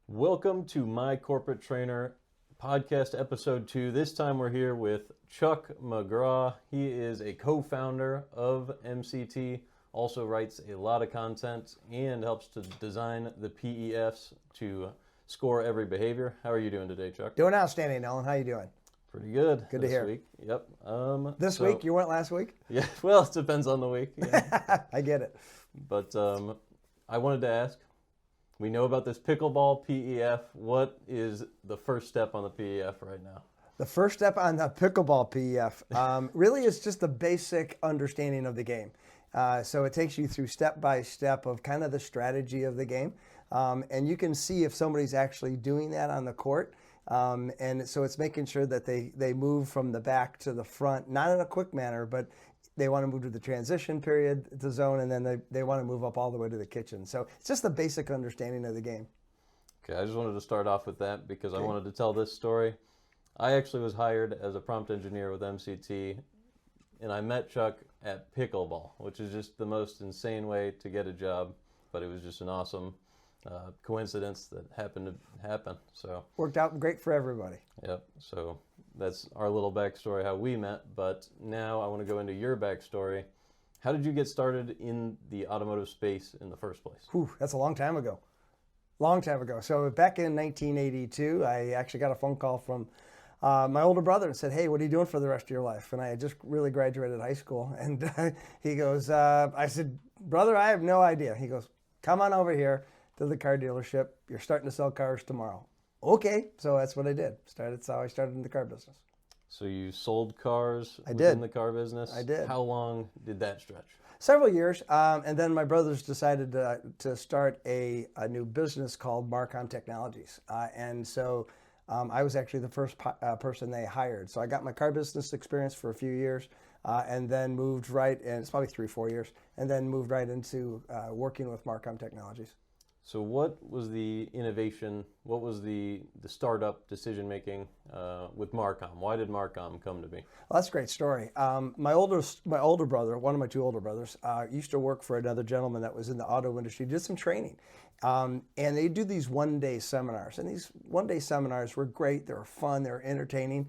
Welcome to My Corporate Trainer podcast episode 2. This time we're here with Chuck McGraw. He is a co-founder of MCT, also writes a lot of content and helps to design the PEFs to score every behavior. How are you doing today, Chuck? Doing outstanding, Nolan. How you doing? Pretty good. Good to hear. Week. Yep. This week? You weren't last week? Yeah, well, it depends on the week. Yeah. I get it. But I wanted to ask, we know about this pickleball PEF. What is the first step on the PEF right now? The first step on the pickleball PEF really is just the basic understanding of the game. So it takes you through step by step of kind of the strategy of the game. And you can see if somebody's actually doing that on the court. And so it's making sure that they move from the back to the front, not in a quick manner, but they want to move to the transition period, the zone, and then they want to move up all the way to the kitchen. So it's just the basic understanding of the game. Okay, I just wanted to start off with that because I wanted to tell this story. I actually was hired as a prompt engineer with MCT, and I met Chuck at pickleball, which is just the most insane way to get a job, but it was just an awesome coincidence that happened to happen. So Worked out great for everybody. Yep, so that's our little backstory, how we met. But now I want to go into your backstory. How did you get started in the automotive space in the first place? Whew, that's a long time ago. Long time ago. So back in 1982, I actually got a phone call from my older brother and said, "Hey, what are you doing for the rest of your life?" And I had just really graduated high school. And he goes, I said, "Brother, I have no idea." He goes, "Come on over here to the car dealership. You're starting to sell cars tomorrow." Okay, so that's what I did. That's how I started in the car business. So you sold cars I within did. the car business? I did. How long did that stretch? Several years, and then my brothers decided to start a new business called Marcom Technologies. And so I was actually the first person they hired. So I got my car business experience for a few years, and then moved right, and it's probably 3-4 years, and then moved right into working with Marcom Technologies. So what was the innovation, what was the startup decision-making with Marcom? Why did Marcom come to be? Well, that's a great story. My older brother, one of my two older brothers, used to work for another gentleman that was in the auto industry, did some training. And they do these one-day seminars. And these one-day seminars were great. They were fun. They were entertaining.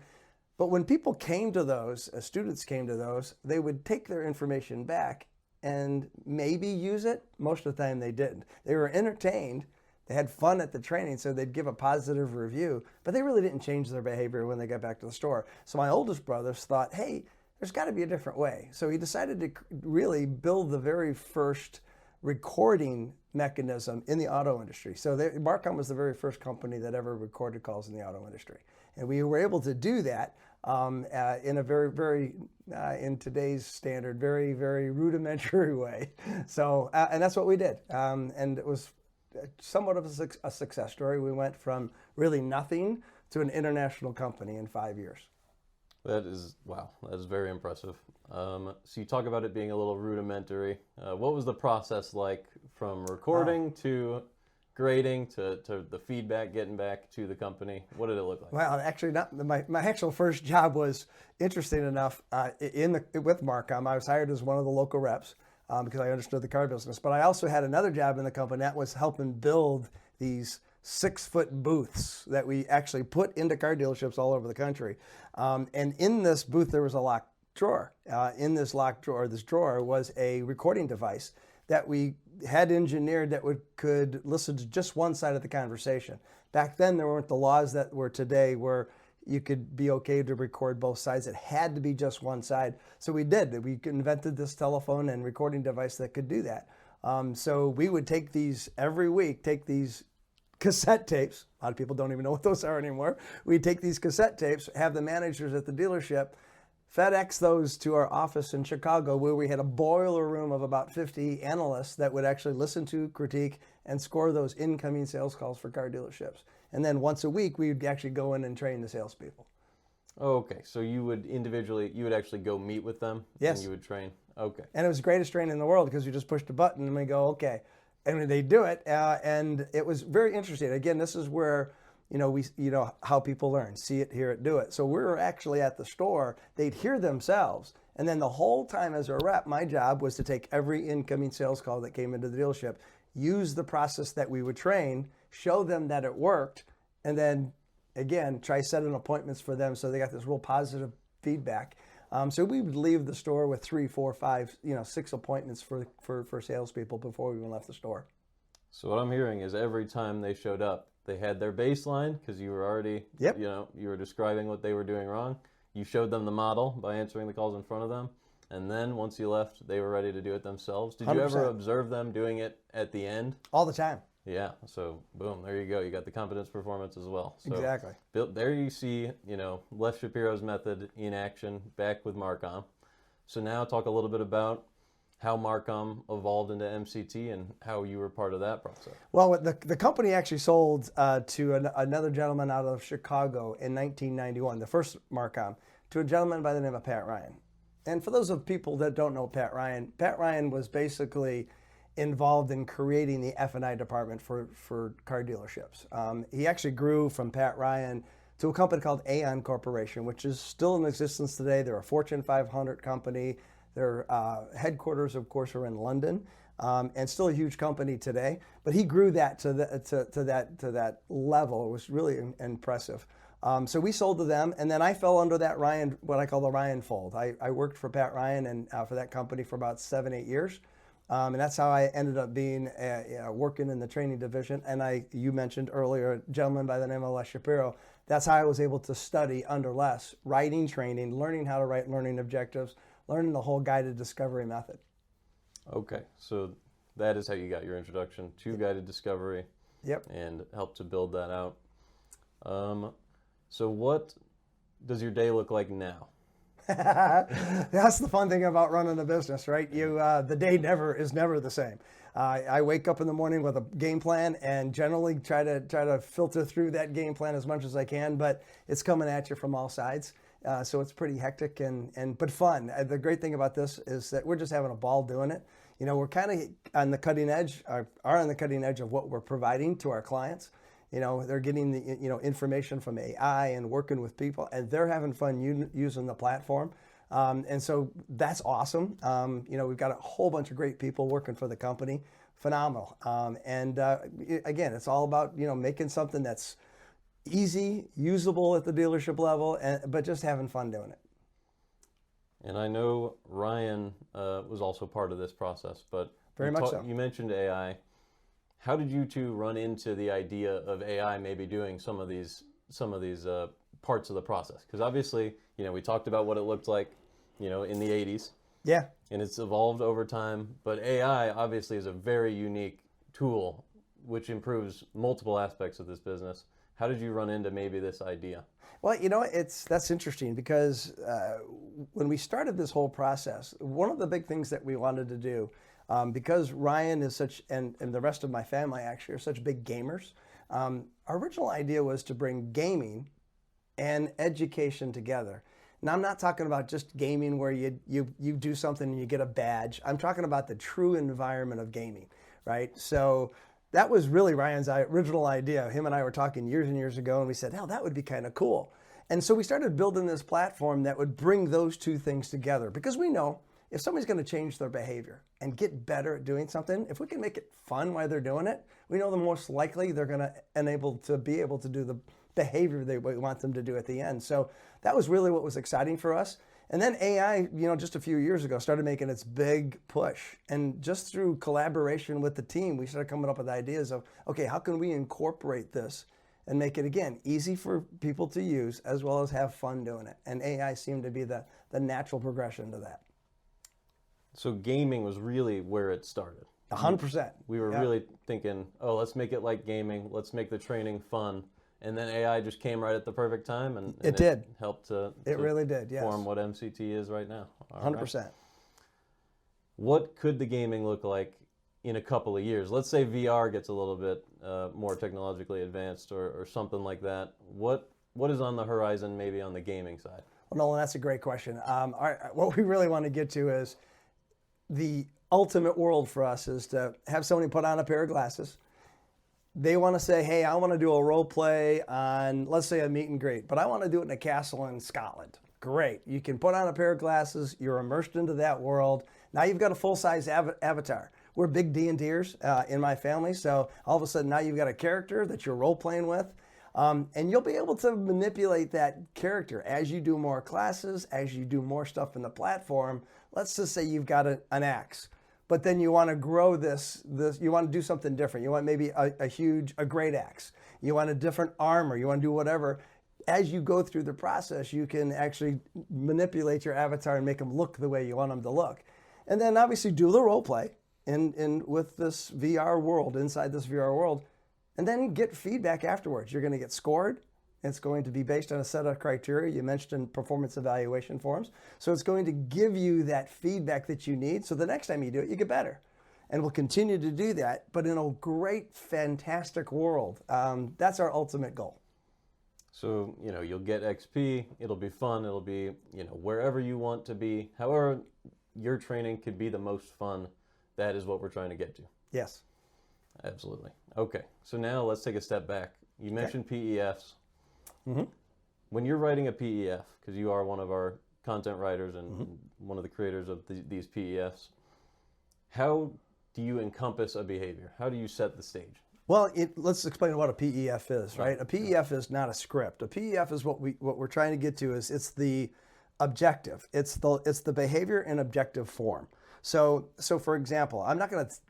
But when people came to those, students came to those, they would take their information back and maybe use it. Most of the time they didn't. They were entertained. They had fun at the training, so they'd give a positive review, but they really didn't change their behavior when they got back to the store. So my oldest brothers thought, hey, there's got to be a different way. So he decided to really build the very first recording mechanism in the auto industry. So Marcom was the very first company that ever recorded calls in the auto industry. And we were able to do that in a very, in today's standard, very, very rudimentary way. So, and that's what we did. And it was somewhat of a success story. We went from really nothing to an international company in 5 years. That is, wow, that is very impressive. So you talk about it being a little rudimentary. What was the process like from recording to grading to the feedback, getting back to the company? What did it look like? Well, actually, my actual first job was interesting enough. With Marcom, I was hired as one of the local reps because I understood the car business. But I also had another job in the company that was helping build these 6-foot booths that we actually put into car dealerships all over the country. And in this booth, there was a locked drawer. In this locked drawer, this drawer was a recording device that we had engineered that could listen to just one side of the conversation. Back then, there weren't the laws that were today where you could be okay to record both sides. It had to be just one side. So we did. We invented this telephone and recording device that could do that. So we would take these every week, take these cassette tapes. A lot of people don't even know what those are anymore. We'd take these cassette tapes, have the managers at the dealership FedEx those to our office in Chicago, where we had a boiler room of about 50 analysts that would actually listen to, critique, and score those incoming sales calls for car dealerships. And then once a week, we would actually go in and train the salespeople. Okay, so you would actually go meet with them? Yes. And you would train? Okay. And it was the greatest training in the world because you just pushed a button and we go, okay. And they do it, and it was very interesting. Again, this is where how people learn, see it, hear it, do it. So we were actually at the store, they'd hear themselves. And then the whole time as a rep, my job was to take every incoming sales call that came into the dealership, use the process that we would train, show them that it worked, and then again, try setting appointments for them so they got this real positive feedback. So we would leave the store with 3, 4, 5, 6 appointments for salespeople before we even left the store. So what I'm hearing is every time they showed up, they had their baseline because you were already, you were describing what they were doing wrong. You showed them the model by answering the calls in front of them. And then once you left, they were ready to do it themselves. Did 100%. You ever observe them doing it at the end? All the time. Yeah. So boom, there you go. You got the competence performance as well. So exactly. There you see, Les Shapiro's method in action back with Marcom. So now talk a little bit about how Marcom evolved into MCT and how you were part of that process. Well, the company actually sold to another gentleman out of Chicago in 1991, the first Marcom, to a gentleman by the name of Pat Ryan. And for those of people that don't know Pat Ryan was basically involved in creating the F&I department for car dealerships. He actually grew from Pat Ryan to a company called Aon Corporation, which is still in existence today. They're a Fortune 500 company. Their headquarters, of course, are in London, and still a huge company today. But he grew that to that level. It was really impressive. So we sold to them, and then I fell under that Ryan, what I call the Ryan fold. I worked for Pat Ryan and for that company for about 7, 8 years, and that's how I ended up being working in the training division. And you mentioned earlier a gentleman by the name of Les Shapiro. That's how I was able to study under Les, writing training, learning how to write learning objectives, learning the whole guided discovery method. Okay, so that is how you got your introduction to guided discovery. Yep. And helped to build that out. So what does your day look like now? That's the fun thing about running a business, right? The day is never the same. I wake up in the morning with a game plan and generally try to filter through that game plan as much as I can, but it's coming at you from all sides. So it's pretty hectic but fun. The great thing about this is that we're just having a ball doing it. We're kind of on the cutting edge, are on the cutting edge of what we're providing to our clients. They're getting the information from AI and working with people, and they're having fun using the platform. And so that's awesome. We've got a whole bunch of great people working for the company. Phenomenal. Again, it's all about, making something that's easy, usable at the dealership level, but just having fun doing it. And I know Ryan was also part of this process, but very much so. You mentioned AI. How did you two run into the idea of AI maybe doing some of these parts of the process? Because obviously, we talked about what it looked like, in the 80s. Yeah. And it's evolved over time. But AI obviously is a very unique tool which improves multiple aspects of this business. How did you run into maybe this idea? Well, that's interesting because when we started this whole process, one of the big things that we wanted to do, because Ryan is and the rest of my family actually are such big gamers, our original idea was to bring gaming and education together. Now, I'm not talking about just gaming where you do something and you get a badge. I'm talking about the true environment of gaming, right? So that was really Ryan's original idea. Him and I were talking years and years ago, and we said, "Oh, that would be kind of cool." And so we started building this platform that would bring those two things together, because we know if somebody's going to change their behavior and get better at doing something, if we can make it fun while they're doing it, we know the most likely they're going to be able to do the behavior we want them to do at the end. So that was really what was exciting for us. And then AI, just a few years ago, started making its big push. And just through collaboration with the team, we started coming up with ideas of, okay, how can we incorporate this and make it, again, easy for people to use as well as have fun doing it? And AI seemed to be the natural progression to that. So gaming was really where it started. 100%. We were really thinking, oh, let's make it like gaming. Let's make the training fun. And then AI just came right at the perfect time, and it did. Helped to really did, yes. Form what MCT is right now. 100%. Right. What could the gaming look like in a couple of years? Let's say VR gets a little bit more technologically advanced or something like that. What is on the horizon maybe on the gaming side? Well, Nolan, that's a great question. What we really want to get to is the ultimate world for us is to have somebody put on a pair of glasses. They want to say, hey, I want to do a role play on, let's say, a meet and greet, but I want to do it in a castle in Scotland. Great. You can put on a pair of glasses. You're immersed into that world. Now you've got a full-size avatar. we're big D&Ders in my family. So all of a sudden now you've got a character that you're role playing with. And you'll be able to manipulate that character as you do more classes, as you do more stuff in the platform. Let's just say you've got an axe, but then you want to grow this, you want to do something different. You want maybe a great axe. You want a different armor. You want to do whatever. As you go through the process, you can actually manipulate your avatar and make them look the way you want them to look. And then obviously do the role play with this VR world, inside this VR world, and then get feedback afterwards. You're going to get scored. It's going to be based on a set of criteria you mentioned, performance evaluation forms. So it's going to give you that feedback that you need. So the next time you do it, you get better. And we'll continue to do that, but in a great, fantastic world. That's our ultimate goal. So, you'll get XP, it'll be fun, it'll be, wherever you want to be. However, your training could be the most fun. That is what we're trying to get to. Yes. Absolutely. Okay, so now let's take a step back. You mentioned PEFs. Mm-hmm. When you're writing a PEF, because you are one of our content writers and one of the creators of these PEFs, how do you encompass a behavior? How do you set the stage? Well, let's explain what a PEF is, right? A PEF is not a script. A PEF is what we're trying to get to is it's the objective. It's the behavior in objective form. So for example,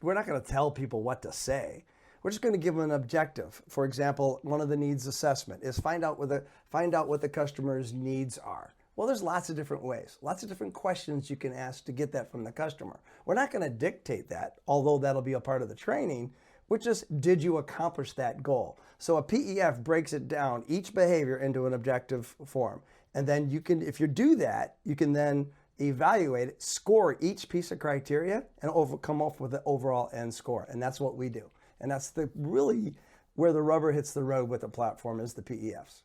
we're not gonna tell people what to say. We're just going to give them an objective. For example, one of the needs assessment is find out what the customer's needs are. Well, there's lots of different ways, lots of different questions you can ask to get that from the customer. We're not going to dictate that, although that'll be a part of the training. Which is, did you accomplish that goal? So a PEF breaks it down, each behavior into an objective form. And then you can, if you do that, you can then evaluate it, score each piece of criteria, and come up with the overall end score. And that's what we do. And that's really where the rubber hits the road with the platform is the PEFs.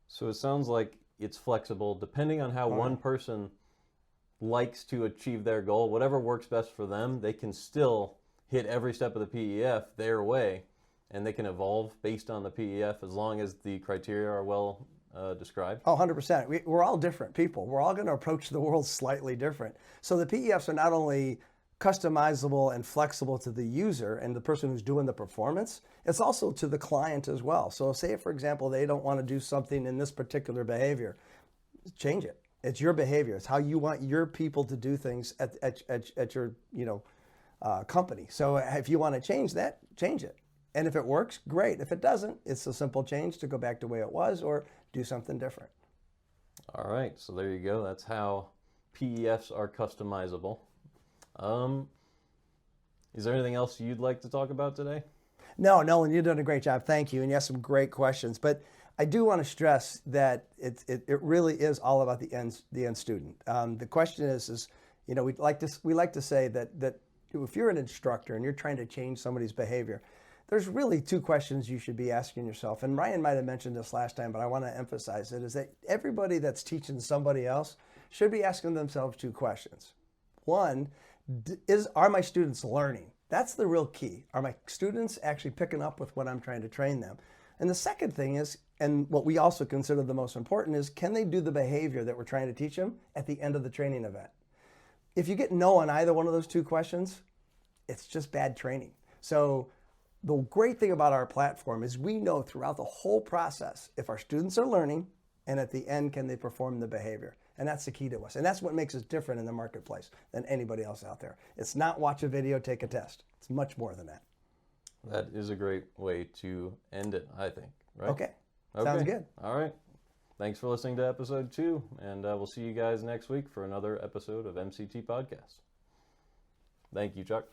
So it sounds like it's flexible depending on how one person likes to achieve their goal. Whatever works best for them, they can still hit every step of the PEF their way, and they can evolve based on the PEF as long as the criteria are well described. Oh, 100%. We're all different people. We're all going to approach the world slightly different. So the PEFs are not only customizable and flexible to the user and the person who's doing the performance, it's also to the client as well. So say, for example, they don't want to do something in this particular behavior, change it. It's your behavior. It's how you want your people to do things at your company. So if you want to change that, change it. And if it works, great. If it doesn't, it's a simple change to go back to the way it was or do something different. All right, so there you go. That's how PEFs are customizable. Is there anything else you'd like to talk about today? No, Nolan, you've done a great job. Thank you. And you have some great questions. But I do want to stress that it really is all about the end student. The question is we like to say that if you're an instructor and you're trying to change somebody's behavior, there's really two questions you should be asking yourself. And Ryan might have mentioned this last time, but I want to emphasize it, is that everybody that's teaching somebody else should be asking themselves two questions. One, are my students learning? That's the real key. Are my students actually picking up with what I'm trying to train them? And the second thing is, and what we also consider the most important is, can they do the behavior that we're trying to teach them at the end of the training event? If you get no on either one of those two questions, it's just bad training. So the great thing about our platform is we know throughout the whole process if our students are learning, and at the end, can they perform the behavior? And that's the key to us. And that's what makes us different in the marketplace than anybody else out there. It's not watch a video, take a test. It's much more than that. That is a great way to end it, I think. Right? Okay. Sounds good. All right. Thanks for listening to episode 2, and we'll see you guys next week for another episode of MCT Podcast. Thank you, Chuck.